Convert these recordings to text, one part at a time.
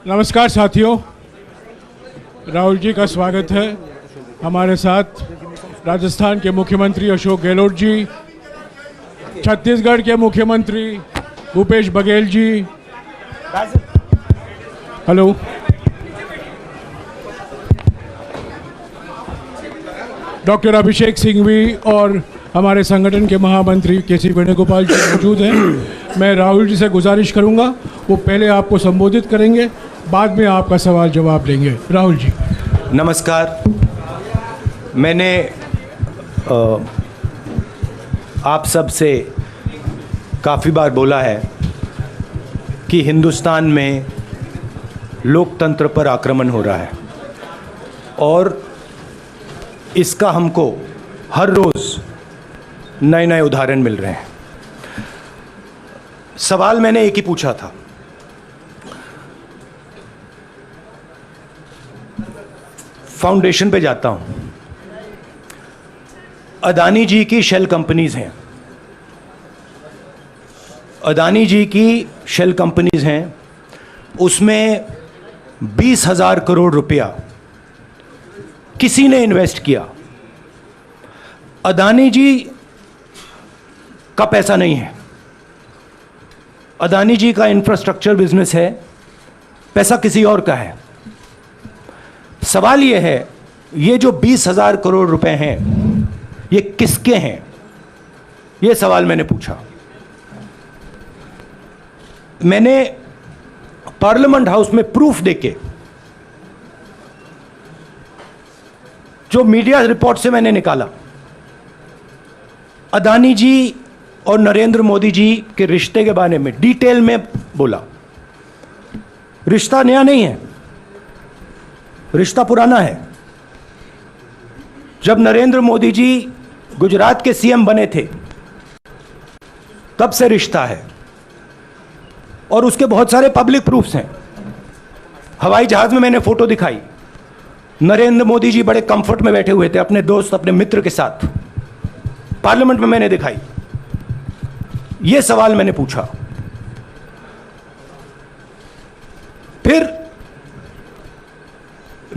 नमस्कार साथियों, राहुल जी का स्वागत है। हमारे साथ राजस्थान के मुख्यमंत्री अशोक गहलोत जी, छत्तीसगढ़ के मुख्यमंत्री भूपेश बघेल जी, हेलो, डॉक्टर अभिषेक सिंघवी और हमारे संगठन के महामंत्री के.सी. वेणुगोपाल जी मौजूद हैं। मैं राहुल जी से गुजारिश करूंगा, वो पहले आपको संबोधित करेंगे, बाद में आपका सवाल जवाब लेंगे। राहुल जी। नमस्कार। मैंने आप सब से काफ़ी बार बोला है कि हिंदुस्तान में लोकतंत्र पर आक्रमण हो रहा है और इसका हमको हर रोज़ नए नए उदाहरण मिल रहे हैं। सवाल मैंने एक ही पूछा था, फाउंडेशन पे जाता हूं, अदानी जी की शेल कंपनीज हैं, अदानी जी की शेल कंपनीज हैं, उसमें 20,000 करोड़ रुपया किसी ने इन्वेस्ट किया। अदानी जी का पैसा नहीं है, अदानी जी का इंफ्रास्ट्रक्चर बिजनेस है, पैसा किसी और का है। सवाल यह है, ये जो 20,000 करोड़ रुपए हैं, ये किसके हैं? ये सवाल मैंने पूछा। मैंने पार्लियामेंट हाउस में प्रूफ देके, जो मीडिया रिपोर्ट से मैंने निकाला, अदानी जी और नरेंद्र मोदी जी के रिश्ते के बारे में डिटेल में बोला। रिश्ता नया नहीं है, रिश्ता पुराना है। जब नरेंद्र मोदी जी गुजरात के सीएम बने थे, तब से रिश्ता है और उसके बहुत सारे पब्लिक प्रूफ्स हैं। हवाई जहाज में मैंने फोटो दिखाई, नरेंद्र मोदी जी बड़े कंफर्ट में बैठे हुए थे अपने दोस्त, अपने मित्र के साथ। पार्लियामेंट में मैंने दिखाई। यह सवाल मैंने पूछा। फिर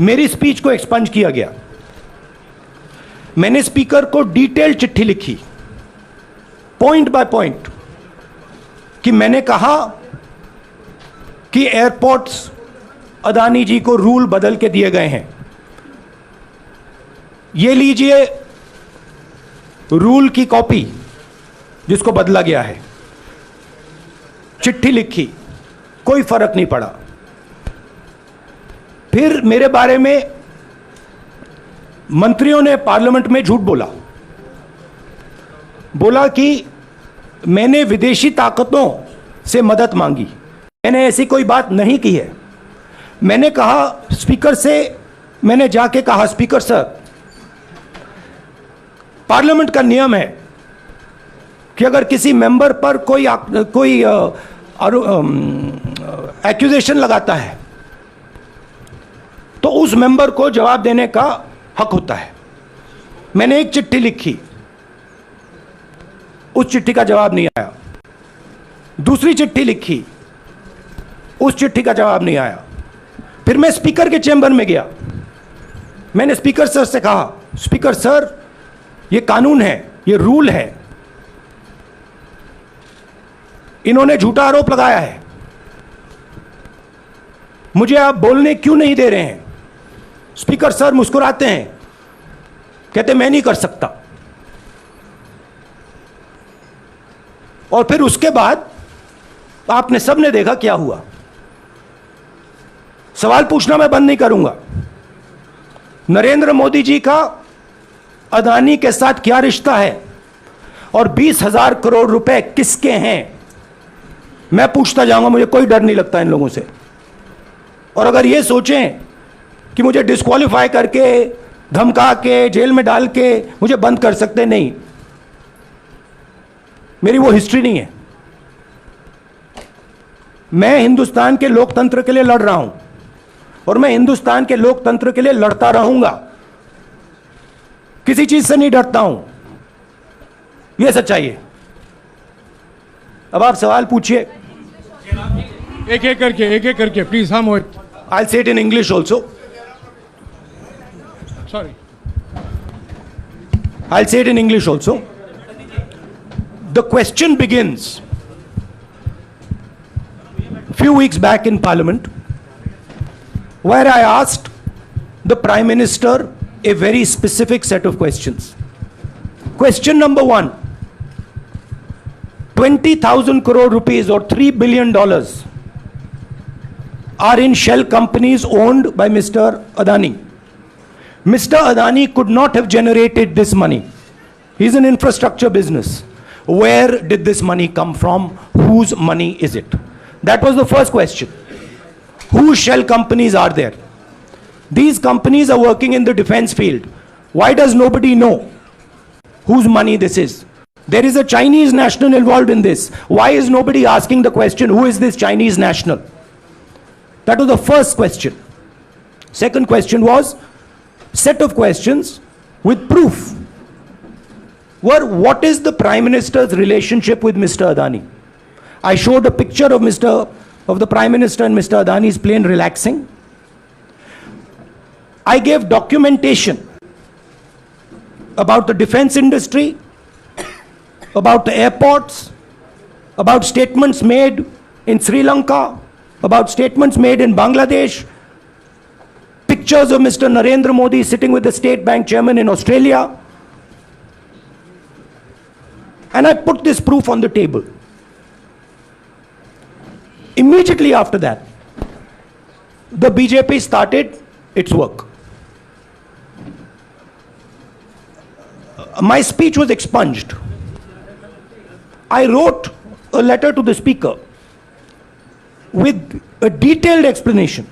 मेरी स्पीच को एक्सपंज किया गया। मैंने स्पीकर को डिटेल चिट्ठी लिखी, पॉइंट बाय पॉइंट, कि मैंने कहा कि एयरपोर्ट्स अदानी जी को रूल बदल के दिए गए हैं। ये लीजिए रूल की कॉपी जिसको बदला गया है। चिट्ठी लिखी, कोई फर्क नहीं पड़ा। फिर मेरे बारे में मंत्रियों ने पार्लियामेंट में झूठ बोला कि मैंने विदेशी ताकतों से मदद मांगी। मैंने ऐसी कोई बात नहीं की है। मैंने कहा स्पीकर से, मैंने जाके कहा, स्पीकर सर, पार्लियामेंट का नियम है कि अगर किसी मेंबर पर कोई एक्यूजेशन लगाता है तो उस मेंबर को जवाब देने का हक होता है। मैंने एक चिट्ठी लिखी, उस चिट्ठी का जवाब नहीं आया। दूसरी चिट्ठी लिखी, उस चिट्ठी का जवाब नहीं आया। फिर मैं स्पीकर के चैम्बर में गया। मैंने स्पीकर सर से कहा, स्पीकर सर, ये कानून है, ये रूल है, इन्होंने झूठा आरोप लगाया है, मुझे आप बोलने क्यों नहीं दे रहे हैं? स्पीकर सर मुस्कुराते हैं, कहते मैं नहीं कर सकता। और फिर उसके बाद आपने सबने देखा क्या हुआ। सवाल पूछना मैं बंद नहीं करूंगा। नरेंद्र मोदी जी का अदानी के साथ क्या रिश्ता है और 20,000 करोड़ रुपए किसके हैं, मैं पूछता जाऊंगा। मुझे कोई डर नहीं लगता इन लोगों से। और अगर ये सोचें कि मुझे डिस्क्वालीफाई करके, धमका के, जेल में डाल के मुझे बंद कर सकते, नहीं, मेरी वो हिस्ट्री नहीं है। मैं हिंदुस्तान के लोकतंत्र के लिए लड़ रहा हूं और मैं हिंदुस्तान के लोकतंत्र के लिए लड़ता रहूंगा। किसी चीज से नहीं डरता हूं, यह सच्चाई है। अब आप सवाल पूछिए। एक एक करके प्लीज. हाँ मोहित, I'll say it in English also. Sorry. I'll say it in English also. The question begins few weeks back in Parliament, where I asked the Prime Minister a very specific set of questions. Question number one: 20,000 crore rupees or $3 billion are in shell companies owned by Mr. Adani. Mr. Adani could not have generated this money. He's an infrastructure business. Where did this money come from? Whose money is it? That was the first question. Whose shell companies are there? These companies are working in the defense field. Why does nobody know whose money this is? There is a Chinese national involved in this. Why is nobody asking the question, who is this Chinese national? That was the first question. Second question was set of questions with proof. What is the Prime Minister's relationship with Mr. Adani? I showed a picture of the Prime Minister and Mr. Adani's plane relaxing. I gave documentation about the defense industry, about the airports, about statements made in Sri Lanka, about statements made in Bangladesh, pictures of Mr. Narendra Modi sitting with the State Bank chairman in Australia. And I put this proof on the table. Immediately after that, the BJP started its work. My speech was expunged. I wrote a letter to the Speaker with a detailed explanation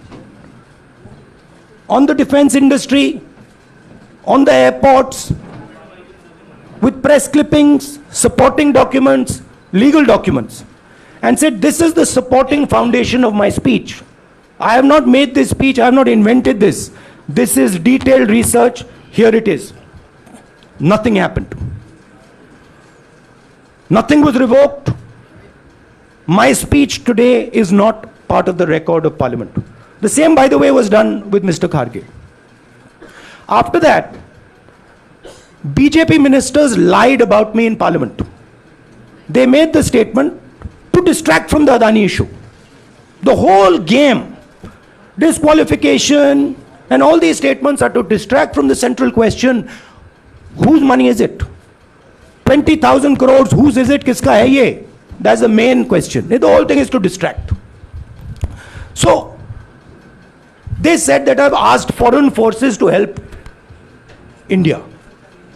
on the defense industry, on the airports, with press clippings, supporting documents, legal documents, and said this is the supporting foundation of my speech. I have not made this speech, I have not invented this. This is detailed research, here it is. Nothing happened. Nothing was revoked. My speech today is not part of the record of Parliament. The same, by the way, was done with Mr. Kharge. After that, BJP ministers lied about me in Parliament. They made the statement to distract from the Adani issue. The whole game, disqualification, and all these statements are to distract from the central question, whose money is it? 20,000 crores, whose is it? Kiska hai ye? That's the main question. The whole thing is to distract. So, they said that I've asked foreign forces to help India.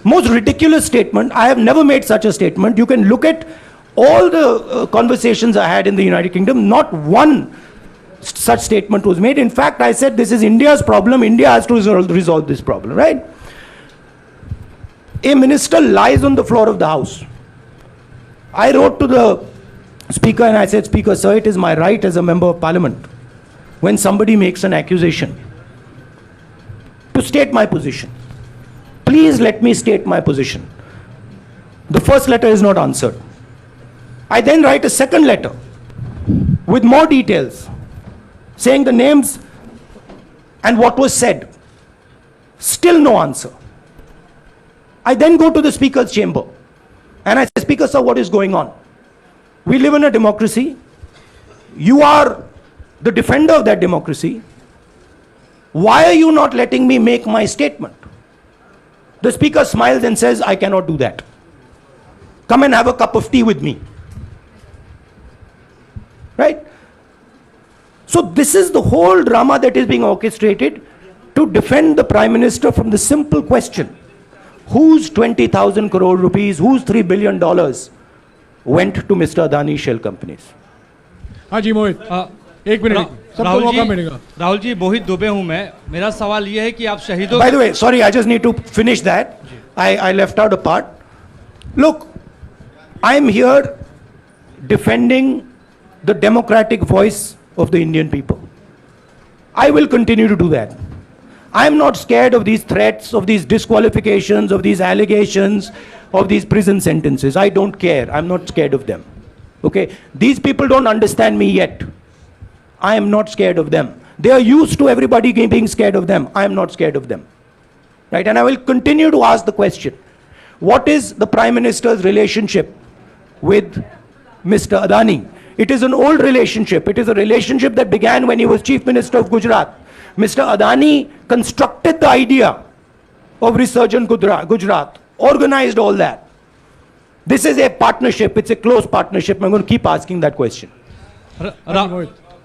Most ridiculous statement. I have never made such a statement. You can look at all the conversations I had in the United Kingdom. Not one such statement was made. In fact, I said this is India's problem. India has to resolve this problem, right? A minister lies on the floor of the House. I wrote to the Speaker and I said, Speaker, sir, it is my right as a member of Parliament, when somebody makes an accusation, to state my position. Please let me state my position. The first letter is not answered. I then write a second letter with more details, saying the names and what was said. Still no answer. I then go to the Speaker's chamber and I say, Speaker, sir, what is going on? We live in a democracy. You are the defender of that democracy. Why are you not letting me make my statement? The Speaker smiles and says, I cannot do that. Come and have a cup of tea with me. Right? So this is the whole drama that is being orchestrated to defend the Prime Minister from the simple question, whose 20,000 crore rupees, whose $3 billion went to Mr. Adani shell companies? हाँ जी मोहित, एक minute, सबको मौका मिलेगा. राहुल जी, मोहित दुबे हूं मैं. मेरा सवाल ये है कि आप शहीदों. By the way, sorry, I just need to finish that. I left out a part. Look, I'm here defending the democratic voice of the Indian people. I will continue to do that. I'm not scared of these threats, of these disqualifications, of these allegations, of these prison sentences. I don't care. I'm not scared of them. Okay? These people don't understand me yet. I am not scared of them. They are used to everybody being scared of them. I am not scared of them. Right? And I will continue to ask the question, what is the Prime Minister's relationship with Mr. Adani? It is an old relationship. It is a relationship that began when he was Chief Minister of Gujarat. Mr. Adani constructed the idea of Resurgent Gujarat, organized all that. This is a partnership. It's a close partnership. I'm going to keep asking that question.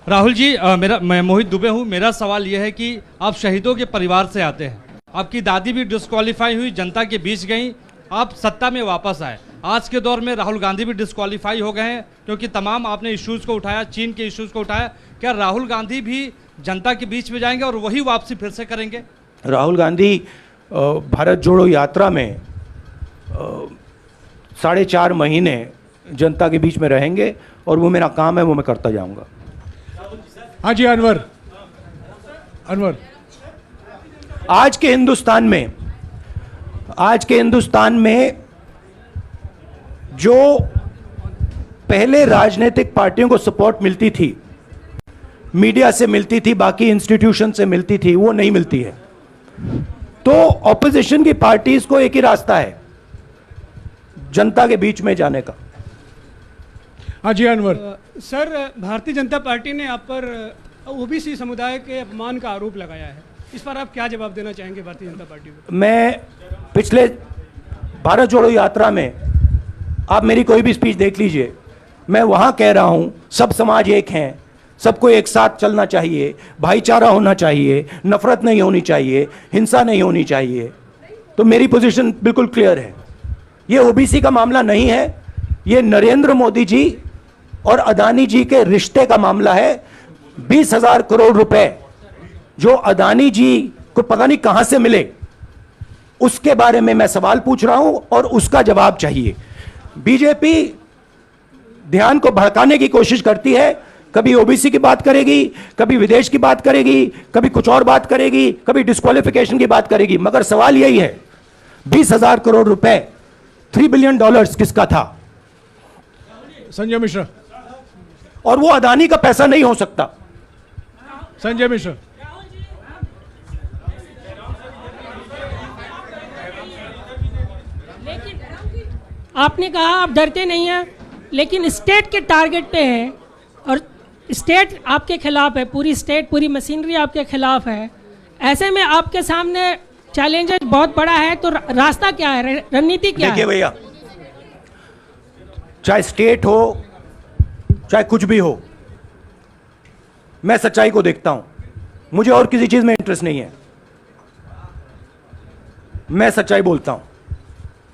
Rahul ji, मैं मोहित दुबे हूँ। मेरा सवाल यह है कि आप शहीदों के परिवार से आते हैं, आपकी दादी भी डिस्क्वालीफाई हुई, जनता के बीच गई, आप सत्ता में वापस आए। आज के दौर में राहुल गांधी भी डिस्क्वालीफाई हो गए हैं क्योंकि तमाम आपने इश्यूज़ को उठाया, चीन के इश्यूज़ को उठाया। क्या राहुल गांधी भी जनता के बीच में जाएंगे और वही वापसी फिर से करेंगे? राहुल गांधी भारत जोड़ो यात्रा में 4.5 महीने जनता के बीच में रहेंगे और वो मेरा काम है, वो मैं करता जाऊंगा। हाँ जी, अनवर। आज के हिंदुस्तान में जो पहले राजनीतिक पार्टियों को सपोर्ट मिलती थी, मीडिया से मिलती थी, बाकी इंस्टीट्यूशन से मिलती थी, वो नहीं मिलती है। तो ऑपोजिशन की पार्टीज को एक ही रास्ता है, जनता के बीच में जाने का। हाँ जी, अनवर। सर, भारतीय जनता पार्टी ने आप पर ओबीसी समुदाय के अपमान का आरोप लगाया है, इस पर आप क्या जवाब देना चाहेंगे भारतीय जनता पार्टी को? मैं पिछले भारत जोड़ो यात्रा में आप मेरी कोई भी स्पीच देख लीजिए, मैं वहां कह रहा हूं सब समाज एक हैं, सबको एक साथ चलना चाहिए, भाईचारा होना चाहिए, नफरत नहीं होनी चाहिए, हिंसा नहीं होनी चाहिए। तो मेरी पोजीशन बिल्कुल क्लियर है। ये ओबीसी का मामला नहीं है, ये नरेंद्र मोदी जी और अदानी जी के रिश्ते का मामला है। 20,000 करोड़ रुपए जो अदानी जी को पता नहीं कहां से मिले, उसके बारे में मैं सवाल पूछ रहा हूं और उसका जवाब चाहिए। बीजेपी ध्यान को भड़काने की कोशिश करती है, कभी ओबीसी की बात करेगी, कभी विदेश की बात करेगी, कभी कुछ और बात करेगी, कभी डिस्क्वालिफिकेशन की बात करेगी, मगर सवाल यही है 20,000 करोड़ रुपए, $3 बिलियन किसका था? संजय मिश्रा। और वो अदानी का पैसा नहीं हो सकता। संजय मिश्रा। आपने कहा आप डरते नहीं हैं, लेकिन स्टेट के टारगेट पे हैं और स्टेट आपके खिलाफ है, पूरी स्टेट, पूरी मशीनरी आपके खिलाफ है। ऐसे में आपके सामने चैलेंज बहुत बड़ा है, तो रास्ता क्या है, रणनीति क्या है? देखिए भैया, चाहे स्टेट हो चाहे कुछ भी हो, मैं सच्चाई को देखता हूं, मुझे और किसी चीज में इंटरेस्ट नहीं है, मैं सच्चाई बोलता हूं।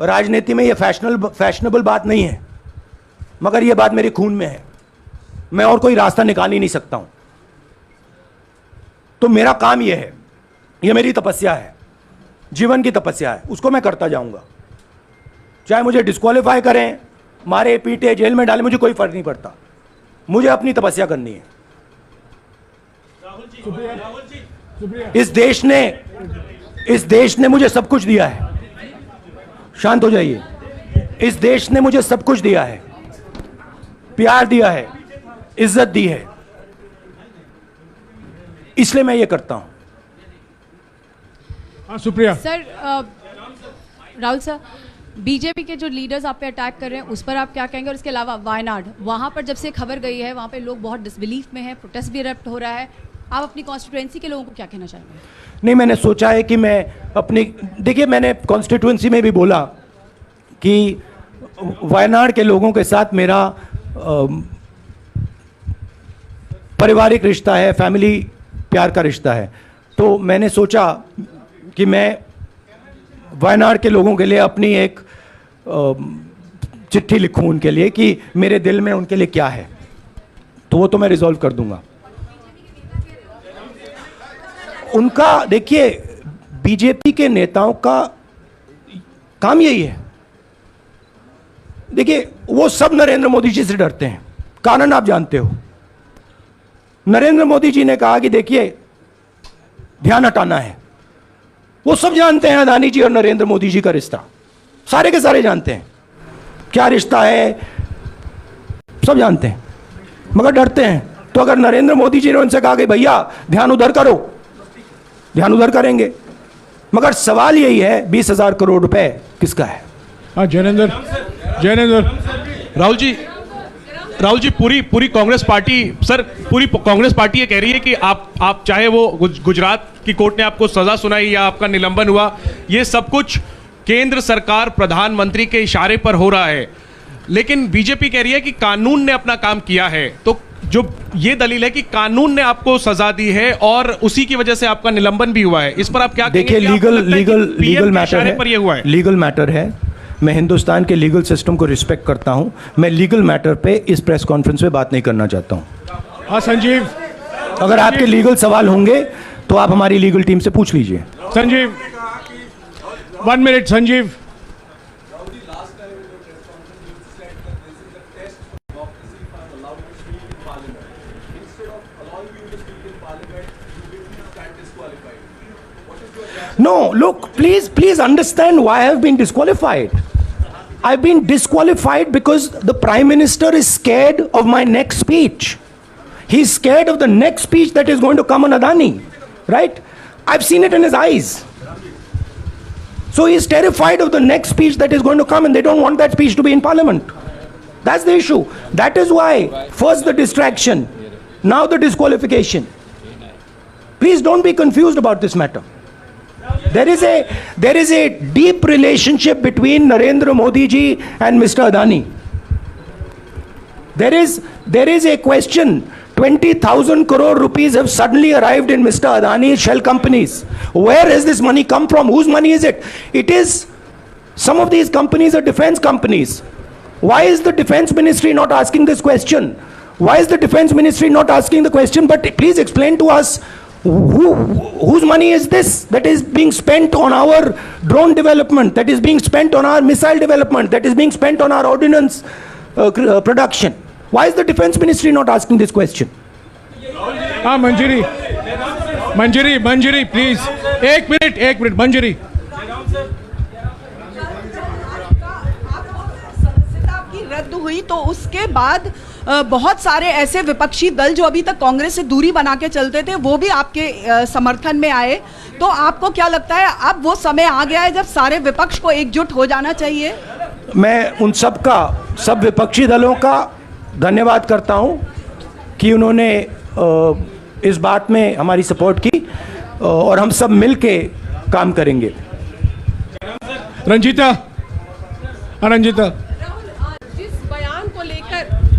राजनीति में ये फैशनेबल बात नहीं है, मगर ये बात मेरे खून में है, मैं और कोई रास्ता निकाल ही नहीं सकता हूं। तो मेरा काम ये है, ये मेरी तपस्या है, जीवन की तपस्या है, उसको मैं करता जाऊंगा। चाहे मुझे डिस्क्वालीफाई करें, मारे पीटे, जेल में डाले, मुझे कोई फर्क नहीं पड़ता, मुझे अपनी तपस्या करनी है। इस देश ने मुझे सब कुछ दिया है। शांत हो जाइए। इस देश ने मुझे सब कुछ दिया है, प्यार दिया है, इज्जत दी है, इसलिए मैं ये करता हूं। हाँ, Supriya. Sir, Rahul sir, BJP के जो लीडर्स आप पे अटैक कर रहे हैं उस पर आप क्या कहेंगे? और इसके अलावा वायनाड, वहां पर जब से खबर गई है वहां पे लोग बहुत डिसबिलीफ में हैं, प्रोटेस्ट भी इरप्ट हो रहा है, आप अपनी कॉन्स्टिट्यूएंसी के लोगों को क्या कहना चाहेंगे? नहीं, मैंने सोचा है कि मैं अपनी, देखिए मैंने कॉन्स्टिट्यूएंसी में भी बोला कि वायनाड के लोगों के साथ मेरा पारिवारिक रिश्ता है, फैमिली प्यार का रिश्ता है। तो मैंने सोचा कि मैं वायनाड के लोगों के लिए अपनी एक चिट्ठी लिखूं उनके लिए कि मेरे दिल में उनके लिए क्या है, तो वो तो मैं रिजॉल्व कर दूंगा। उनका, देखिए बीजेपी के नेताओं का काम यही है। देखिए वो सब नरेंद्र मोदी जी से डरते हैं, कारण आप जानते हो। नरेंद्र मोदी जी ने कहा कि देखिए ध्यान हटाना है, वो सब जानते हैं अदानी जी और नरेंद्र मोदी जी का रिश्ता, सारे के सारे जानते हैं क्या रिश्ता है, सब जानते हैं, मगर डरते हैं। तो अगर नरेंद्र मोदी जी ने उनसे कहा कि भैया ध्यान उधर करो, ध्यान उधर करेंगे। मगर सवाल यही है 20,000 करोड़ रुपए किसका है? हाँ जैनेंद्र, राहुल जी पूरी कांग्रेस पार्टी, सर पूरी कांग्रेस पार्टी ये कह रही है कि आप चाहे वो गुजरात की कोर्ट ने आपको सजा सुनाई या आपका निलंबन हुआ, ये सब कुछ केंद्र सरकार प्रधानमंत्री के इशारे पर हो रहा है। लेकिन बीजेपी कह रही है कि कानून ने अपना काम किया है। तो जो ये दलील है कि कानून ने आपको सजा दी है और उसी की वजह से आपका निलंबन भी हुआ है, इस पर आप क्या कहेंगे? देखिए, लीगल मैटर है, पर ये हुआ है। लीगल मैटर है। मैं हिंदुस्तान के लीगल सिस्टम को रिस्पेक्ट करता हूं। मैं लीगल मैटर पे इस प्रेस कॉन्फ्रेंस में बात नहीं करना चाहता हूं। हाँ संजीव, अगर आपके लीगल सवाल होंगे तो आप हमारी लीगल टीम से पूछ लीजिए। Sanjeev 1 minute. Sanjeev, No, look, please understand why I have been disqualified. I've been disqualified because the Prime Minister is scared of my next speech. He's scared of the next speech that is going to come on Adani, right? I've seen it in his eyes. So he's terrified of the next speech that is going to come, and they don't want that speech to be in Parliament. That's the issue. That is why first the distraction, now the disqualification. Please don't be confused about this matter. There is a deep relationship between Narendra Modi ji and Mr. Adani. There is a question. 20,000 crore rupees have suddenly arrived in Mr. Adani's shell companies. Where has this money come from? Whose money is it? It is, some of these companies are defense companies. Why is the defense ministry not asking this question? Why is the defense ministry not asking the question? But please explain to us, whose money is this that is being spent on our drone development, that is being spent on our missile development, that is being spent on our ordnance production? Why is the defense ministry not asking this question? हाँ मंजरी please, एक minute मंजरी। सदस्यता की रद्द हुई तो उसके बाद बहुत सारे ऐसे विपक्षी दल जो अभी तक कांग्रेस से दूरी बना के चलते थे वो भी आपके समर्थन में आए। तो आपको क्या लगता है अब वो समय आ गया है जब सारे विपक्ष को एकजुट हो जाना चाहिए? मैं उन सब विपक्षी दलों का धन्यवाद करता हूं कि उन्होंने इस बात में हमारी सपोर्ट की और हम सब मिल के काम करेंगे। रंजीता,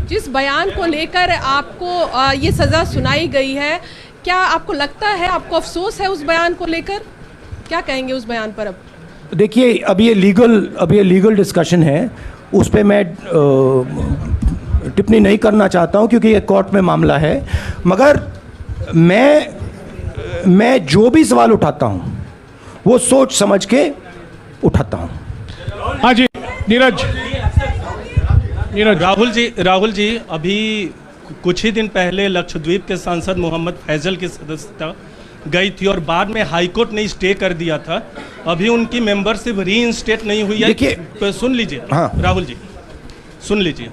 जिस बयान को लेकर आपको ये सज़ा सुनाई गई है, क्या आपको लगता है, आपको अफसोस है उस बयान को लेकर? क्या कहेंगे उस बयान पर? अब देखिए, अब ये लीगल डिस्कशन है, उस पर मैं टिप्पणी नहीं करना चाहता हूं क्योंकि ये कोर्ट में मामला है। मगर मैं जो भी सवाल उठाता हूं वो सोच समझ के उठाता हूं। हाँ जी, नीरज। राहुल जी अभी कुछ ही दिन पहले लक्षद्वीप के सांसद मोहम्मद फैजल की सदस्यता गई थी और बाद में हाईकोर्ट ने स्टे कर दिया था। अभी उनकी मेंबरशिप रीइंस्टेट नहीं हुई है। देखिए, सुन लीजिए। हाँ। राहुल जी सुन लीजिए,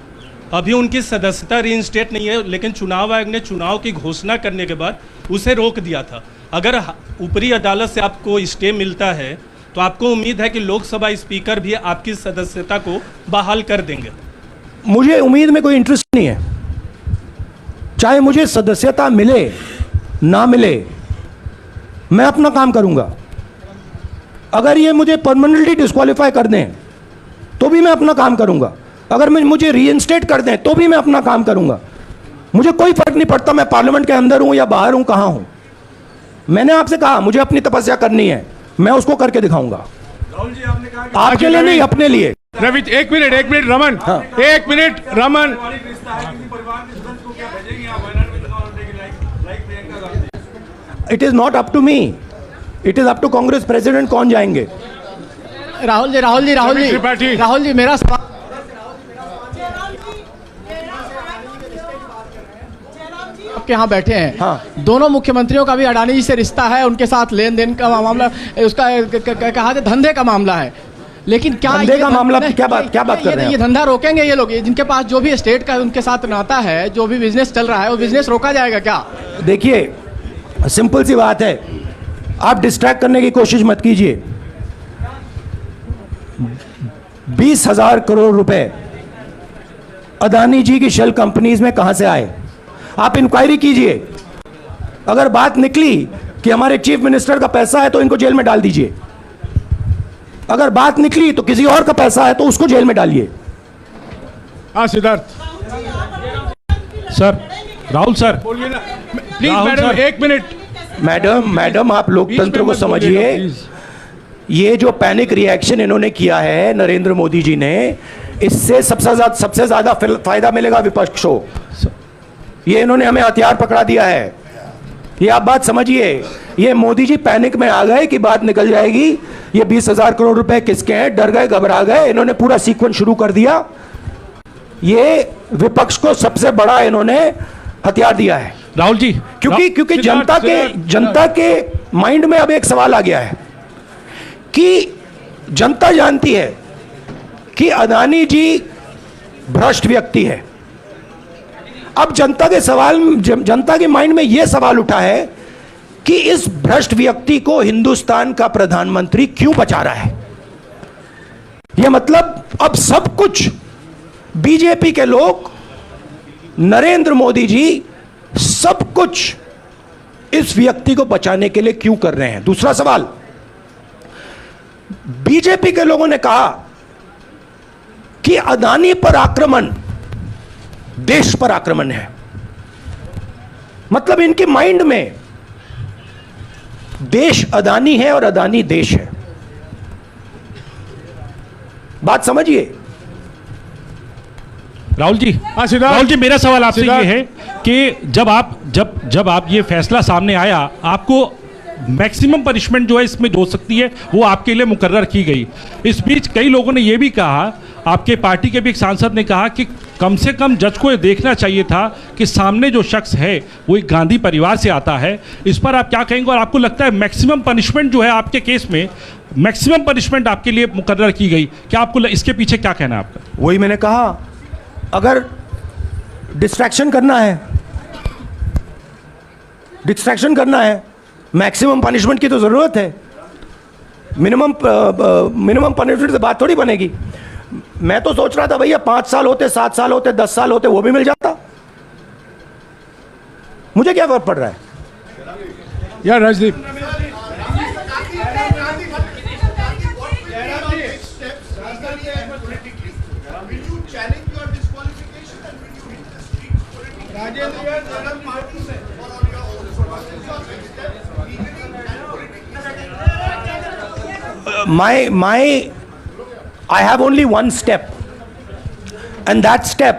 अभी उनकी सदस्यता रीइंस्टेट नहीं है, लेकिन चुनाव आयोग ने चुनाव की घोषणा करने के बाद उसे रोक दिया था। अगर ऊपरी अदालत से आपको स्टे मिलता है तो आपको उम्मीद है कि लोकसभा स्पीकर भी आपकी सदस्यता को बहाल कर देंगे? मुझे उम्मीद में कोई इंटरेस्ट नहीं है, चाहे मुझे सदस्यता मिले ना मिले, मैं अपना काम करूंगा। अगर ये मुझे परमानेंटली डिस्क्वालीफाई कर दें तो भी मैं अपना काम करूंगा, अगर मुझे रीइंस्टेट कर दें तो भी मैं अपना काम करूंगा। मुझे कोई फर्क नहीं पड़ता मैं पार्लियामेंट के अंदर हूं या बाहर हूं, कहां हूं। मैंने आपसे कहा मुझे अपनी तपस्या करनी है, मैं उसको करके दिखाऊंगा। आपके लिए नहीं, अपने लिए। रवि, एक मिनट रमन। हाँ। एक minute Raman. It is not up to me, it is up to Congress president कौन जाएंगे। राहुल जी मेरा सवाल आपके यहाँ बैठे हैं। हाँ। दोनों मुख्यमंत्रियों का भी अडानी जी से रिश्ता है, उनके साथ लेन देन का मामला, उसका कहा धंधे का मामला है। लेकिन क्या धंधे का मामला क्या बात कर रहे हैं ये धंधा रोकेंगे ये लोग? जिनके पास जो भी स्टेट का उनके साथ नाता है, जो भी बिजनेस चल रहा है, वो बिजनेस रोका जाएगा क्या? देखिए, सिंपल सी बात है, आप डिस्ट्रैक्ट करने की कोशिश मत कीजिए। 20,000 करोड़ रुपए अदानी जी की शेल कंपनीज में कहां से आए? आप इंक्वायरी कीजिए। अगर बात निकली कि हमारे चीफ मिनिस्टर का पैसा है तो इनको जेल में डाल दीजिए। अगर बात निकली तो किसी और का पैसा है तो उसको जेल में डालिए। हाँ Siddharth sir, Rahul sir, please madam, 1 minute. Madam आप लोकतंत्र को मत बोलिएगा, समझिए। प्लीज। ये जो पैनिक रिएक्शन इन्होंने किया है नरेंद्र मोदी जी ने, इससे सबसे ज्यादा फायदा मिलेगा विपक्ष को। ये इन्होंने हमें हथियार पकड़ा दिया है। ये आप बात समझिए। ये मोदी जी पैनिक में आ गए कि बात निकल जाएगी, ये 20,000 करोड़ रुपए किसके हैं, डर गए, घबरा गए। इन्होंने पूरा सीक्वेंस शुरू कर दिया। ये विपक्ष को सबसे बड़ा इन्होंने हथियार दिया है राहुल जी, क्योंकि जनता के माइंड में अब एक सवाल आ गया है कि जनता जानती है कि अदानी जी भ्रष्ट व्यक्ति है। अब जनता के माइंड में यह सवाल उठा है कि इस भ्रष्ट व्यक्ति को हिंदुस्तान का प्रधानमंत्री क्यों बचा रहा है। यह मतलब अब सब कुछ बीजेपी के लोग, नरेंद्र मोदी जी सब कुछ इस व्यक्ति को बचाने के लिए क्यों कर रहे हैं। दूसरा सवाल, बीजेपी के लोगों ने कहा कि अदानी पर आक्रमण देश पर आक्रमण है। मतलब इनके माइंड में देश अदानी है और अदानी देश है। बात समझिए। राहुल जी, राहुल जी, मेरा सवाल आपसे ये है कि जब आप ये फैसला सामने आया, आपको मैक्सिमम पनिशमेंट जो है इसमें हो सकती है वो आपके लिए मुकर्रर की गई। इस बीच कई लोगों ने ये भी कहा, आपके पार्टी के भी एक सांसद ने कहा कि कम से कम जज को ये देखना चाहिए था कि सामने जो शख्स है वो एक गांधी परिवार से आता है। इस पर आप क्या कहेंगे? और आपको लगता है मैक्सिमम पनिशमेंट जो है आपके केस में, मैक्सिमम पनिशमेंट आपके लिए मुकर्रर की गई, क्या आपको इसके पीछे क्या कहना है आपका? वही मैंने कहा, अगर डिस्ट्रैक्शन करना है, मैक्सिमम पनिशमेंट की तो जरूरत है। मिनिमम पनिशमेंट से बात थोड़ी बनेगी। मैं तो सोच रहा था भैया 5 साल होते, 7 साल होते, 10 साल होते, वो भी मिल जाता। मुझे क्या फर्क पड़ रहा है यार Rajdeep. I have only one step, and that step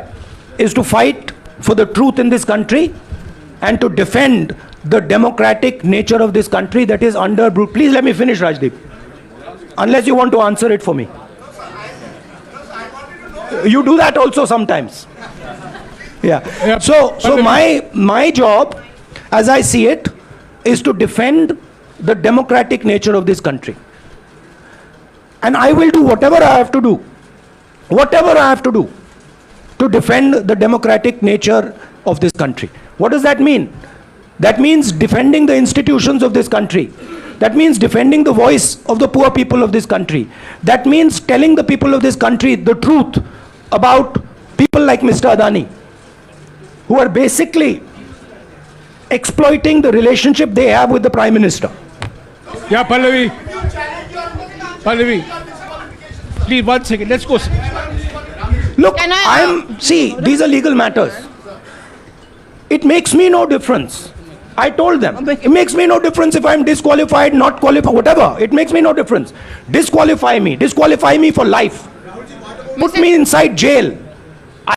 is to fight for the truth in this country and to defend the democratic nature of this country that is under brute. Please let me finish, Rajdeep, unless you want to answer it for me. You do that also sometimes. Yeah. So my job, as I see it, is to defend the democratic nature of this country. And I will do whatever I have to do to defend the democratic nature of this country. What does that mean? That means defending the institutions of this country. That means defending the voice of the poor people of this country. That means telling the people of this country the truth about people like Mr. Adani, who are basically exploiting the relationship they have with the Prime Minister. Yeah, Pallavi, please 1 second. Let's go. Look, these are legal matters. It makes me no difference. I told them, it makes me no difference if I'm disqualified, not qualified, whatever. It makes me no difference. Disqualify me for life. Put me inside jail.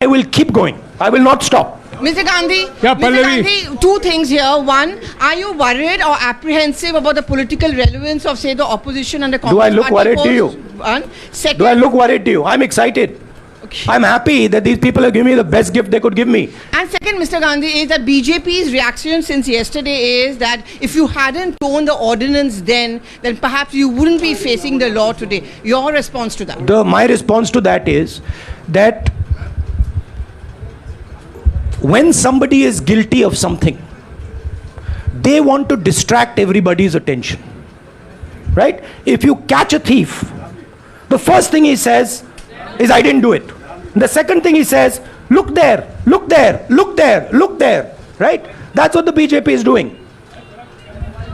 I will keep going. I will not stop. Mr. Gandhi, Yeah, Mr. Pallavi. Gandhi, 2 things here. One, are you worried or apprehensive about the political relevance of, say, the opposition and the Congress Do I look party worried to you? One. Second, Do I look worried to you? I'm excited. Okay. I'm happy that these people have given me the best gift they could give me. And second, second, Mr. Gandhi, is that BJP's reaction since yesterday is that if you hadn't torn the ordinance then perhaps you wouldn't be facing the law today. Your response to that? My response to that is that when somebody is guilty of something, they want to distract everybody's attention, right? If you catch a thief, the first thing he says is, I didn't do it. The second thing he says, look there, look there, look there, look there, right? That's what the BJP is doing.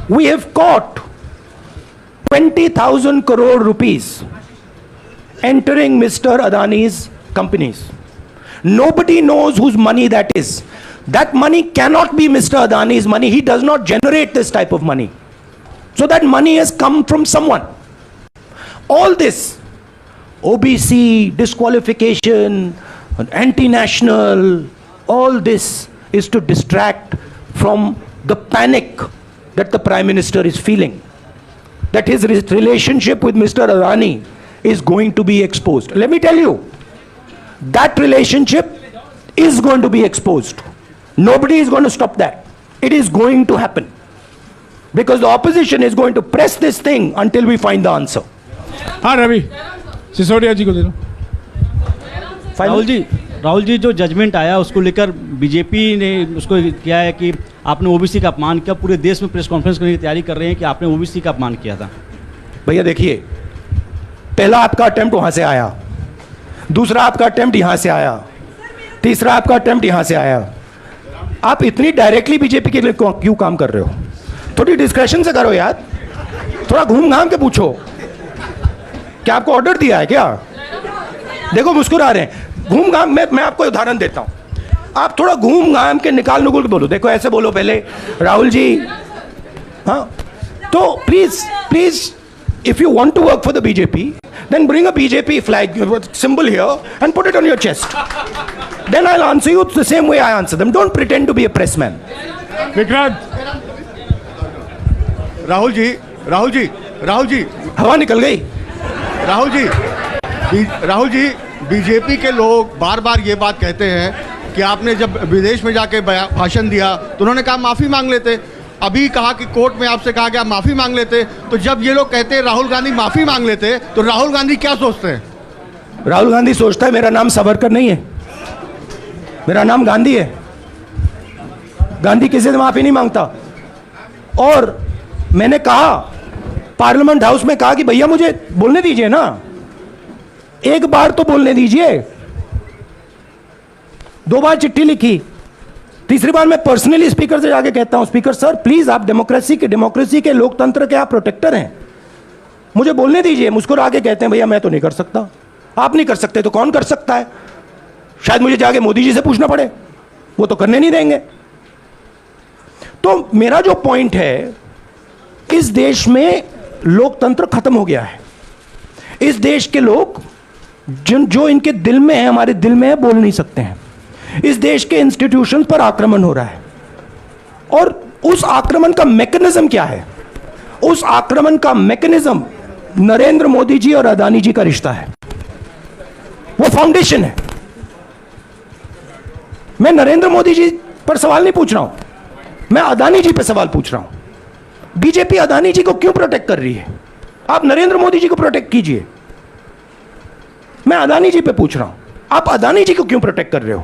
We have caught 20,000 crore rupees entering Mr. Adani's companies. Nobody knows whose money that is. That money cannot be Mr. Adani's money. He does not generate this type of money. So that money has come from someone. All this, OBC, disqualification, anti-national, all this is to distract from the panic that the Prime Minister is feeling. That his relationship with Mr. Adani is going to be exposed. Let me tell you, that relationship is going to be exposed. Nobody is going to stop that. It is going to happen. Because the opposition is going to press this thing until we find the answer. हाँ रवि, सिसोदिया जी को दे दो। राहुल जी जो judgement आया उसको लेकर BJP ने उसको किया है कि आपने ओबीसी का अपमान किया। पूरे देश में प्रेस कॉन्फ्रेंस करने की तैयारी कर रहे हैं कि आपने ओबीसी का अपमान किया था। भैया देखिए, पहला आपका अटेम्प्ट वहां से आया, दूसरा आपका अटेम्प्ट यहां से आया, तीसरा आपका अटेम्प्ट यहां से आया। आप इतनी डायरेक्टली बीजेपी के लिए क्यों काम कर रहे हो? थोड़ी डिस्कशन से करो यार, थोड़ा घूम घाम के पूछो। क्या आपको ऑर्डर दिया है क्या? देखो मुस्कुरा रहे हैं। घूम घाम, मैं आपको उदाहरण देता हूं। आप थोड़ा घूम घाम के निकाल नुकुल के बोलो। देखो ऐसे बोलो पहले, राहुल जी, हाँ, तो please if you want to work for the BJP, then bring a BJP flag symbol here and put it on your chest. Then I'll answer you the same way I answer them. Don't pretend to be a pressman. Vikrant, Rahul ji, हवा निकल गई। Rahul ji, BJP के लोग बार बार ये बात कहते हैं कि आपने जब विदेश में जाके भाषण दिया तो उन्होंने कहा माफी मांग लेते। अभी कहा कि कोर्ट में आपसे कहा गया माफी मांग लेते। तो जब ये लोग कहते हैं राहुल गांधी माफी मांग लेते, तो राहुल गांधी क्या सोचते हैं? राहुल गांधी सोचता है मेरा नाम सावरकर नहीं है, मेरा नाम गांधी है। गांधी किसी से माफी नहीं मांगता। और मैंने कहा, पार्लियामेंट हाउस में कहा कि भैया मुझे बोलने दीजिए ना, एक बार तो बोलने दीजिए। 2 बार चिट्ठी लिखी, तीसरी बार मैं पर्सनली स्पीकर से जाके कहता हूं, स्पीकर सर प्लीज, आप डेमोक्रेसी के लोकतंत्र के आप प्रोटेक्टर हैं, मुझे बोलने दीजिए। मुस्कुरा के कहते हैं भैया मैं तो नहीं कर सकता। आप नहीं कर सकते तो कौन कर सकता है? शायद मुझे जाके मोदी जी से पूछना पड़े, वो तो करने नहीं देंगे। तो मेरा जो पॉइंट है, इस देश में लोकतंत्र खत्म हो गया है। इस देश के लोग जो इनके दिल में है, हमारे दिल में है, बोल नहीं सकते हैं। इस देश के इंस्टीट्यूशंस पर आक्रमण हो रहा है। और उस आक्रमण का मैकेनिज्म क्या है? उस आक्रमण का मैकेनिज्म नरेंद्र मोदी जी और अदानी जी का रिश्ता है, वो फाउंडेशन है। मैं नरेंद्र मोदी जी पर सवाल नहीं पूछ रहा हूं, मैं अदानी जी पर सवाल पूछ रहा हूं। बीजेपी अदानी जी को क्यों प्रोटेक्ट कर रही है? आप नरेंद्र मोदी जी को प्रोटेक्ट कीजिए। मैं अदानी जी पे पूछ रहा हूं, आप अदानी जी को क्यों प्रोटेक्ट कर रहे हो?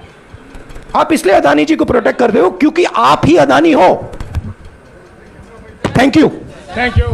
आप इसलिए अदानी जी को प्रोटेक्ट कर रहे हो क्योंकि आप ही अदानी हो। Thank you. Thank you.